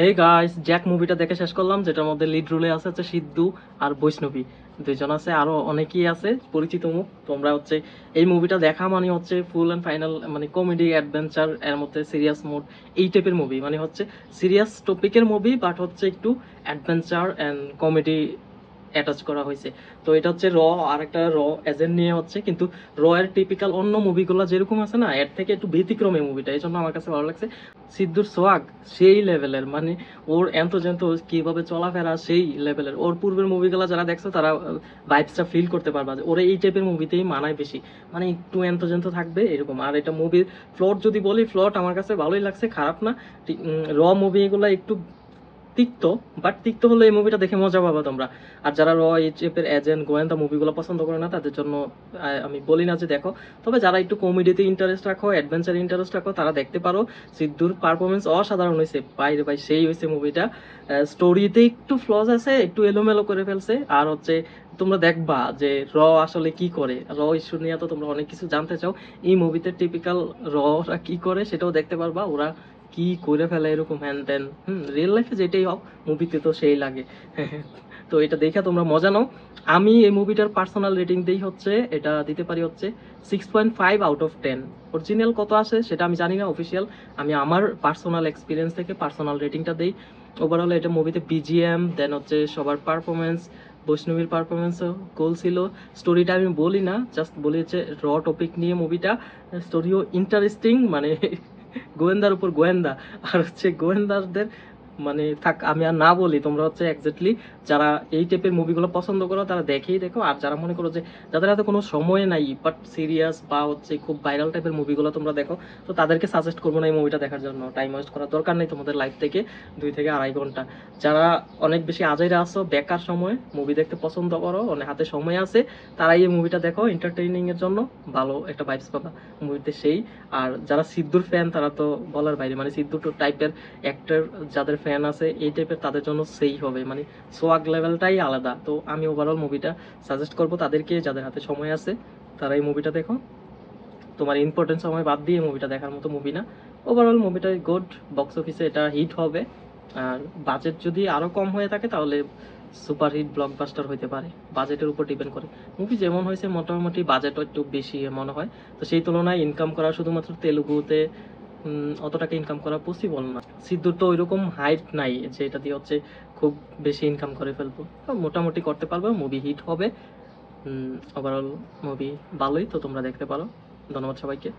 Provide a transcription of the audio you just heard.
Hey guys, Jack মুভিটা দেখে শেষ করলাম, যেটার মধ্যে লিড রোলে আছে হচ্ছে সিদ্ধু আর বৈষ্ণবী। দুইজন আছে, আরো অনেকেই আছে পরিচিত মুখ। তোমরা হচ্ছে এই মুভিটা দেখা মানে হচ্ছে ফুল অ্যান্ড ফাইনাল মানে কমেডি অ্যাডভেঞ্চার এর মধ্যে সিরিয়াস মোড, এই টাইপের মুভি। মানে হচ্ছে সিরিয়াস টপিকের মুভি বাট হচ্ছে একটু অ্যাডভেঞ্চার এন্ড কমেডি অ্যাটাচ করা হয়েছে। তো এটা হচ্ছে আর একটা এজেন্ট নিয়ে হচ্ছে, কিন্তু এর টিপিক্যাল অন্য মুভিগুলো যেরকম আছে না, এর থেকে একটু ব্যতিক্রম এই মুভিটা, এই জন্য আমার কাছে ভালো লাগছে। সিদ্ধুর সোয়াগ সেই লেভেলের, মানে ওর এন্তজেন্ত কিভাবে চলাফেরা সেই লেভেলের। ওর পূর্বের মুভিগুলো যারা দেখছো তারা ভাইবসটা ফিল করতে পারবা যে ওরা এই টাইপের মুভিতেই মানায় বেশি, মানে একটু এন্তজেন্ত থাকবে এরকম। আর এটা মুভির প্লট যদি বলি, প্লট আমার কাছে ভালোই লাগছে, খারাপ না। মুভি এগুলো একটু তিক্ত, বাট তিক্ত হলে এই মুভিটা দেখে মজা পাবা তোমরা। আর যারা এই টাইপের এজেন্ট গোয়েন্দা মুভিগুলো পছন্দ করে না তাদের জন্য আমি বলি না যে দেখো, তবে যারা একটু কমেডিতে ইন্টারেস্ট রাখো, অ্যাডভেঞ্চার ইন্টারেস্ট রাখো, তারা দেখতে পারো। সিদ্ধুর পারফরমেন্স অসাধারণ হয়েছে, বাইরে ভাই সেই হয়েছে মুভিটা। স্টোরিতে একটু ফ্লজ আছে, একটু এলোমেলো করে ফেলছে। আর হচ্ছে তোমরা দেখবা যে আসলে কি করে, ইস্যু নিয়ে তো তোমরা অনেক কিছু জানতে চাও। এই মুভিতে টিপিক্যাল ওরা কি করে সেটাও দেখতে পারবা, ওরা কি করে ফেলে এরকম হ্যান ত্যান। রিয়েল লাইফে যেটাই হোক, মুভিতে তো সেই লাগে। তো এটা দেখে তোমরা মজা নাও। আমি এই মুভিটার পার্সোনাল রেটিং দিই হচ্ছে, এটা দিতে পারি হচ্ছে 6.5/10। অরিজিনাল কত আসে সেটা আমি জানি না, অফিসিয়াল। আমি আমার পার্সোনাল এক্সপিরিয়েন্স থেকে পার্সোনাল রেটিংটা দিই। ওভারঅল এটা মুভিতে বিজিএম, দেন হচ্ছে সবার পারফরমেন্স, বৈষ্ণবীর পারফরমেন্সও গোল ছিল। স্টোরিটা আমি বলি না, জাস্ট বলি হচ্ছে টপিক নিয়ে মুভিটা। স্টোরিও ইন্টারেস্টিং, মানে গোয়েন্দার উপর গোয়েন্দা। আর হচ্ছে গোয়েন্দারদের মানে থাক, আমি আর না বলি, তোমরা হচ্ছে এক্স্যাক্টলি যারা এই টাইপের মুভিগুলো পছন্দ করো তারা দেখেই দেখো। আর যারা মনে করো যে যাদের হাতে কোনো সময় নাই বাট সিরিয়াস বা হচ্ছে খুব ভাইরাল টাইপের মুভিগুলো তোমরা দেখো, তো তাদেরকে সাজেস্ট করবো না এই মুভিটা দেখার জন্য। টাইম ওয়েস্ট করার দরকার নেই তোমাদের লাইফ থেকে 2 থেকে আড়াই ঘন্টা। যারা অনেক বেশি আজাইরা আসো, বেকার সময় মুভি দেখতে পছন্দ করো, অনেক হাতে সময় আছে, তারাই এই মুভিটা দেখো এন্টারটেইনিং এর জন্য। ভালো একটা ভাইবস পাবা মুভিতে সেই। আর যারা সিদ্ধুর ফ্যান তারা তো বলার বাইরে, মানে সিদ্ধু টাইপের অ্যাক্টর যাদের ফ্যান আছে এই টাইপের, তাদের জন্য সেই হবে, মানে সোয়াগ লেভেলটাই আলাদা। তো আমি ওভারঅল মুভিটা সাজেস্ট করবো তাদেরকে, যাদের হাতে সময় আছে তারা এই মুভিটা দেখো। তোমার ইম্পর্টেন্ট সময় বাদ দিয়ে মুভিটা দেখার মতো মুভি না। ওভারঅল মুভিটা গুড, বক্স অফিসে এটা হিট হবে। আর বাজেট যদি আরো কম হয়ে থাকে তাহলে সুপার হিট ব্লকবাস্টার হইতে পারে, বাজেটের উপর ডিপেন্ড করে। মুভি যেমন হয়েছে মোটামুটি বাজেটও একটু বেশি মনে হয়, তো সেই তুলনায় ইনকাম করা শুধুমাত্র তেলুগুতে অত টাকা ইনকাম করা পসিবল না। সিদ্ধুর তো ওইরকম হাইট নাই যে এটা দিয়ে হচ্ছে খুব বেশি ইনকাম করে ফেলবো, মোটামুটি করতে পারবো, মুভি হিট হবে। ওভারঅল মুভি ভালোই, তো তোমরা দেখতে পারো। ধন্যবাদ সবাইকে।